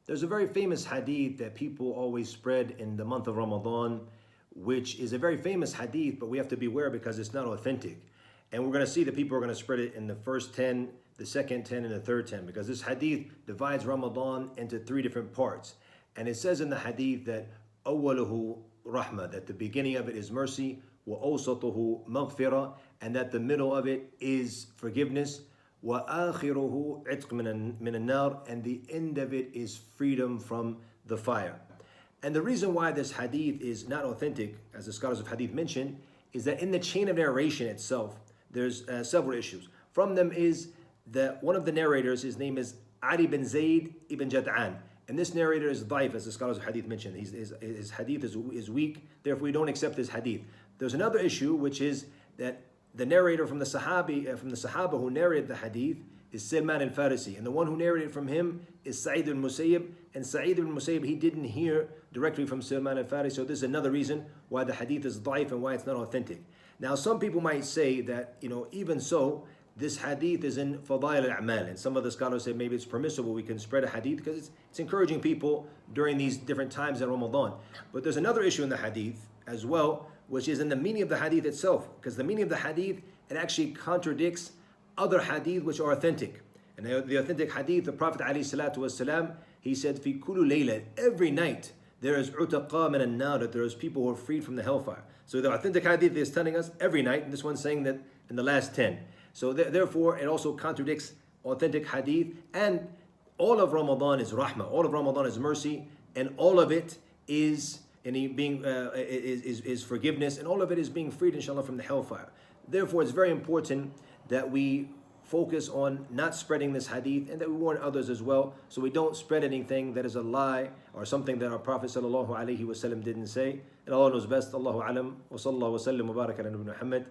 There's a very famous hadith that people always spread in the month of Ramadan, which is a very famous hadith, but we have to beware because it's not authentic. And we're going to see that people are going to spread it in the first 10, the second 10, and the third 10, because this hadith divides Ramadan into three different parts. And it says in the hadith that أوله rahmah, that the beginning of it is mercy, وأوسطه مغفرة, and that the middle of it is forgiveness, وآخره عتق من النار, and the end of it is freedom from the fire. And the reason why this hadith is not authentic, as the scholars of hadith mention, is that in the chain of narration itself, there's several issues. From them is that one of the narrators, his name is Ali bin Zayd ibn Jad'an. And this narrator is daif, as the scholars of hadith mention. His hadith is weak, therefore we don't accept his hadith. There's another issue, which is that the narrator from the Sahaba who narrated the hadith is Salman al-Farisi. And the one who narrated from him is Sa'id al-Musayyib. And Sa'id al-Musayyib, he didn't hear directly from Salman al-Farisi. So this is another reason why the hadith is daif and why it's not authentic. Now some people might say that, even so, this hadith is in Fadail al-A'mal, and some of the scholars say maybe it's permissible, we can spread a hadith because it's encouraging people during these different times in Ramadan. But there's another issue in the hadith as well, which is in the meaning of the hadith itself, because the meaning of the hadith, it actually contradicts other hadith which are authentic. And the authentic hadith, the Prophet ﷺ, he said, "Fi kullu layla," every night there is utaqa min an-nar, that there is people who are freed from the hellfire. So the authentic hadith is telling us every night, and this one's saying that in the last 10. So therefore, it also contradicts authentic hadith. And all of Ramadan is rahmah, all of Ramadan is mercy, and all of it is is forgiveness, and all of it is being freed, inshallah, from the hellfire. Therefore, it's very important that we focus on not spreading this hadith, and that we warn others as well, so we don't spread anything that is a lie or something that our Prophet sallallahu alaihi wasallam didn't say. And Allah knows best. Allahu alam. Wa sallallahu wa sallam wa baraka ala Nabi Muhammad.